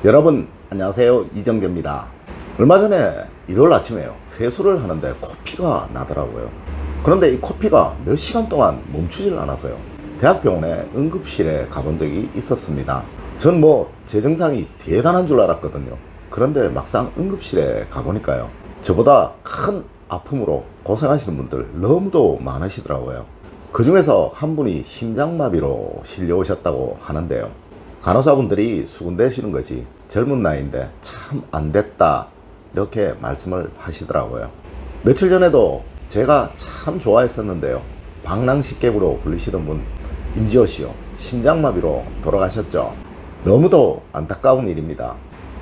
여러분 안녕하세요, 이정재입니다. 얼마 전에 일요일 아침에요, 세수를 하는데 코피가 나더라고요. 그런데 이 코피가 몇 시간 동안 멈추질 않았어요. 대학병원에 응급실에 가본 적이 있었습니다. 전 제 증상이 대단한 줄 알았거든요. 그런데 막상 응급실에 가보니까요, 저보다 큰 아픔으로 고생하시는 분들 너무도 많으시더라고요. 그 중에서 한 분이 심장마비로 실려오셨다고 하는데요, 간호사분들이 수군대시는 것이 젊은 나이인데 참 안됐다, 이렇게 말씀을 하시더라고요. 며칠 전에도 제가 참 좋아했었는데요, 방랑식객으로 불리시던 분 임지호 씨요, 심장마비로 돌아가셨죠. 너무도 안타까운 일입니다.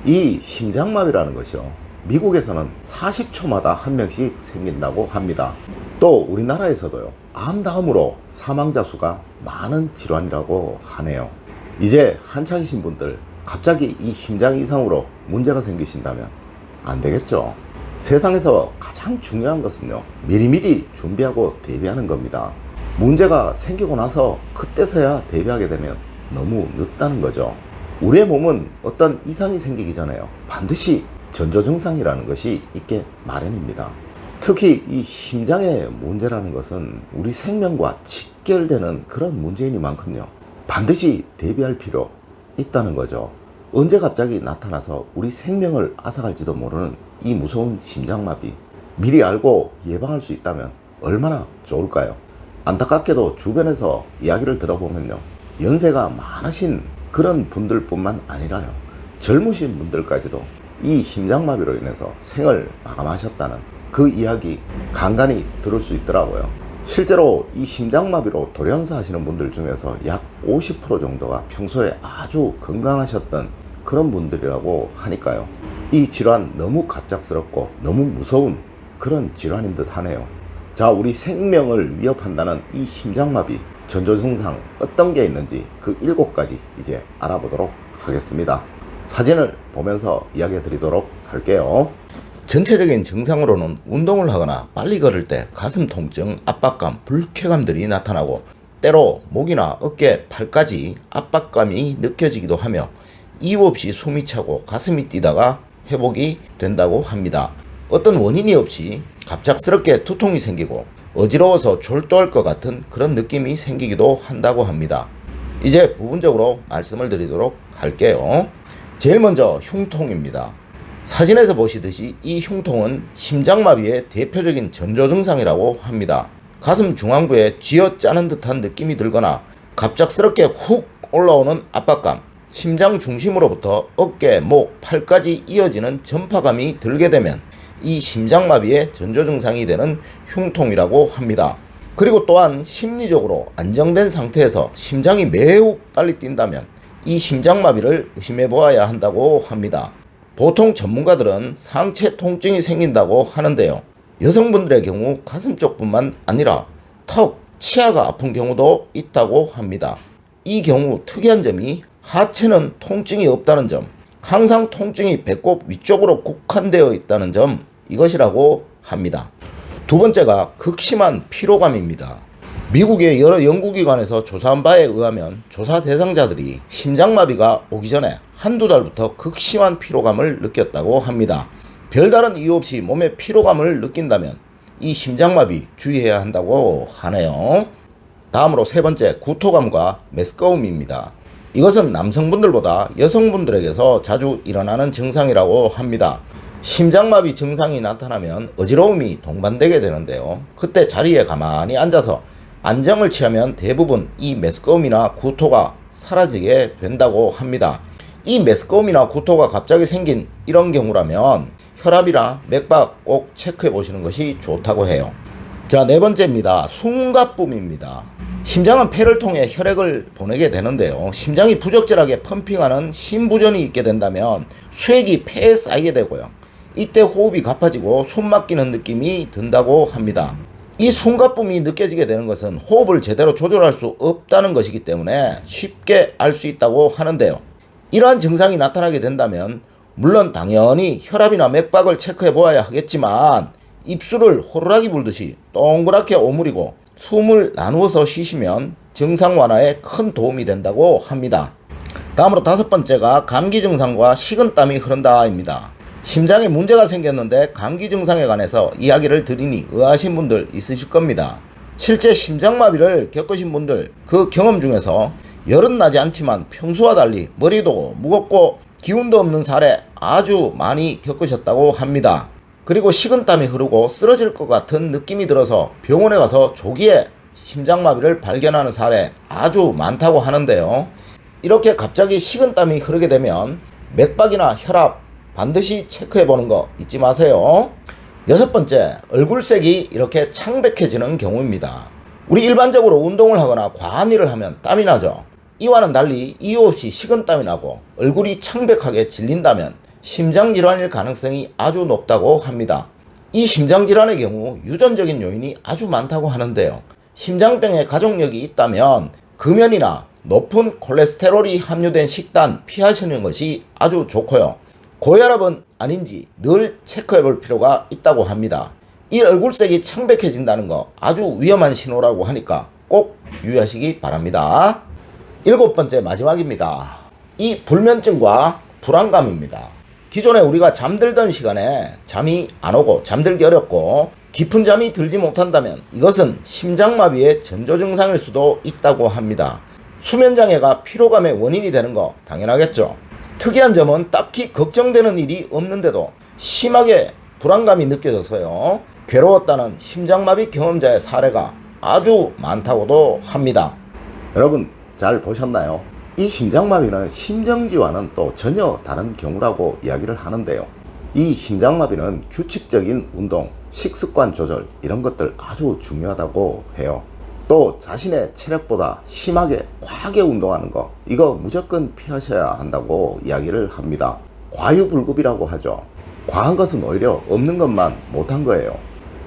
이 심장마비라는 것이요, 미국에서는 40초마다 한 명씩 생긴다고 합니다. 또 우리나라에서도요, 암 다음으로 사망자 수가 많은 질환이라고 하네요. 이제 한창이신 분들 갑자기 이 심장 이상으로 문제가 생기신다면 안 되겠죠. 세상에서 가장 중요한 것은요, 미리미리 준비하고 대비하는 겁니다. 문제가 생기고 나서 그때서야 대비하게 되면 너무 늦다는 거죠. 우리의 몸은 어떤 이상이 생기기 전에요, 반드시 전조증상이라는 것이 있게 마련입니다. 특히 이 심장의 문제라는 것은 우리 생명과 직결되는 그런 문제이니만큼요, 반드시 대비할 필요 있다는 거죠. 언제 갑자기 나타나서 우리 생명을 앗아갈지도 모르는 이 무서운 심장마비, 미리 알고 예방할 수 있다면 얼마나 좋을까요? 안타깝게도 주변에서 이야기를 들어보면요, 연세가 많으신 그런 분들뿐만 아니라요, 젊으신 분들까지도 이 심장마비로 인해서 생을 마감하셨다는 그 이야기 간간히 들을 수 있더라고요. 실제로 이 심장마비로 돌연사 하시는 분들 중에서 약 50% 정도가 평소에 아주 건강하셨던 그런 분들이라고 하니까요, 이 질환 너무 갑작스럽고 너무 무서운 그런 질환인 듯 하네요. 자, 우리 생명을 위협한다는 이 심장마비 전조증상 어떤 게 있는지 그 7가지 이제 알아보도록 하겠습니다. 사진을 보면서 이야기 드리도록 할게요. 전체적인 증상으로는 운동을 하거나 빨리 걸을 때 가슴 통증, 압박감, 불쾌감들이 나타나고, 때로 목이나 어깨, 팔까지 압박감이 느껴지기도 하며 이유 없이 숨이 차고 가슴이 뛰다가 회복이 된다고 합니다. 어떤 원인이 없이 갑작스럽게 두통이 생기고 어지러워서 졸도할 것 같은 그런 느낌이 생기기도 한다고 합니다. 이제 부분적으로 말씀을 드리도록 할게요. 제일 먼저 흉통입니다. 사진에서 보시듯이 이 흉통은 심장마비의 대표적인 전조증상이라고 합니다. 가슴 중앙부에 쥐어짜는 듯한 느낌이 들거나 갑작스럽게 훅 올라오는 압박감, 심장 중심으로부터 어깨, 목, 팔까지 이어지는 전파감이 들게 되면 이 심장마비의 전조증상이 되는 흉통이라고 합니다. 그리고 또한 심리적으로 안정된 상태에서 심장이 매우 빨리 뛴다면 이 심장마비를 의심해 보아야 한다고 합니다. 보통 전문가들은 상체 통증이 생긴다고 하는데요, 여성분들의 경우 가슴 쪽뿐만 아니라 턱, 치아가 아픈 경우도 있다고 합니다. 이 경우 특이한 점이 하체는 통증이 없다는 점, 항상 통증이 배꼽 위쪽으로 국한되어 있다는 점, 이것이라고 합니다. 두 번째가 극심한 피로감입니다. 미국의 여러 연구기관에서 조사한 바에 의하면 조사 대상자들이 심장마비가 오기 전에 한두 달부터 극심한 피로감을 느꼈다고 합니다. 별다른 이유 없이 몸에 피로감을 느낀다면 이 심장마비 주의해야 한다고 하네요. 다음으로 세 번째, 구토감과 메스꺼움입니다. 이것은 남성분들보다 여성분들에게서 자주 일어나는 증상이라고 합니다. 심장마비 증상이 나타나면 어지러움이 동반되게 되는데요, 그때 자리에 가만히 앉아서 안정을 취하면 대부분 이 메스꺼움이나 구토가 사라지게 된다고 합니다. 이 메스꺼움이나 구토가 갑자기 생긴 이런 경우라면 혈압이나 맥박 꼭 체크해 보시는 것이 좋다고 해요. 자, 네 번째입니다. 숨가쁨입니다. 심장은 폐를 통해 혈액을 보내게 되는데요, 심장이 부적절하게 펌핑하는 심부전이 있게 된다면 수액이 폐에 쌓이게 되고요, 이때 호흡이 가빠지고 숨 막히는 느낌이 든다고 합니다. 이 숨가쁨이 느껴지게 되는 것은 호흡을 제대로 조절할 수 없다는 것이기 때문에 쉽게 알 수 있다고 하는데요, 이러한 증상이 나타나게 된다면 물론 당연히 혈압이나 맥박을 체크해 보아야 하겠지만 입술을 호루라기 불듯이 동그랗게 오므리고 숨을 나누어서 쉬시면 증상 완화에 큰 도움이 된다고 합니다. 다음으로 5번째가 감기 증상과 식은땀이 흐른다입니다. 심장에 문제가 생겼는데 감기 증상에 관해서 이야기를 드리니 의아하신 분들 있으실 겁니다. 실제 심장마비를 겪으신 분들 그 경험 중에서 열은 나지 않지만 평소와 달리 머리도 무겁고 기운도 없는 사례 아주 많이 겪으셨다고 합니다. 그리고 식은땀이 흐르고 쓰러질 것 같은 느낌이 들어서 병원에 가서 조기에 심장마비를 발견하는 사례 아주 많다고 하는데요. 이렇게 갑자기 식은땀이 흐르게 되면 맥박이나 혈압 반드시 체크해보는 거 잊지 마세요. 6번째, 얼굴색이 이렇게 창백해지는 경우입니다. 우리 일반적으로 운동을 하거나 과한 일을 하면 땀이 나죠. 이와는 달리 이유 없이 식은땀이 나고 얼굴이 창백하게 질린다면 심장질환일 가능성이 아주 높다고 합니다. 이 심장질환의 경우 유전적인 요인이 아주 많다고 하는데요. 심장병에 가족력이 있다면 금연이나 높은 콜레스테롤이 함유된 식단 피하시는 것이 아주 좋고요. 고혈압은 아닌지 늘 체크해 볼 필요가 있다고 합니다. 이 얼굴색이 창백해진다는 거 아주 위험한 신호라고 하니까 꼭 유의하시기 바랍니다. 7번째 마지막입니다. 이 불면증과 불안감입니다. 기존에 우리가 잠들던 시간에 잠이 안 오고 잠들기 어렵고 깊은 잠이 들지 못한다면 이것은 심장마비의 전조 증상일 수도 있다고 합니다. 수면장애가 피로감의 원인이 되는 거 당연하겠죠. 특이한 점은 딱히 걱정되는 일이 없는데도 심하게 불안감이 느껴져서요. 괴로웠다는 심장마비 경험자의 사례가 아주 많다고도 합니다. 여러분 잘 보셨나요? 이 심장마비는 심정지와는 또 전혀 다른 경우라고 이야기를 하는데요. 이 심장마비는 규칙적인 운동, 식습관 조절 이런 것들 아주 중요하다고 해요. 또 자신의 체력보다 심하게 과하게 운동하는 거 이거 무조건 피하셔야 한다고 이야기를 합니다. 과유불급이라고 하죠. 과한 것은 오히려 없는 것만 못한 거예요.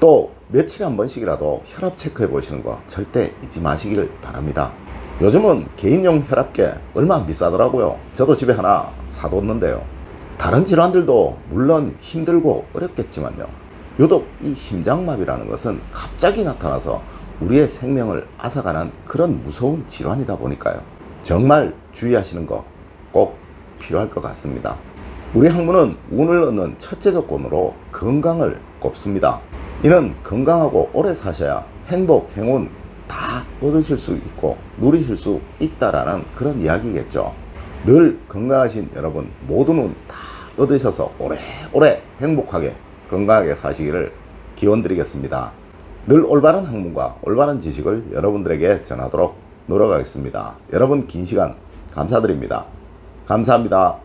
또 며칠에 한 번씩이라도 혈압 체크해 보시는 거 절대 잊지 마시길 바랍니다. 요즘은 개인용 혈압계 얼마 안 비싸더라고요. 저도 집에 하나 사뒀는데요. 다른 질환들도 물론 힘들고 어렵겠지만요. 유독 이 심장마비라는 것은 갑자기 나타나서 우리의 생명을 앗아가는 그런 무서운 질환이다 보니까요. 정말 주의하시는 거 꼭 필요할 것 같습니다. 우리 학문은 운을 얻는 첫째 조건으로 건강을 꼽습니다. 이는 건강하고 오래 사셔야 행복, 행운 다 얻으실 수 있고 누리실 수 있다라는 그런 이야기겠죠. 늘 건강하신 여러분 모두는 다 얻으셔서 오래오래 행복하게 건강하게 사시기를 기원드리겠습니다. 늘 올바른 학문과 올바른 지식을 여러분들에게 전하도록 노력하겠습니다. 여러분 긴 시간 감사드립니다. 감사합니다.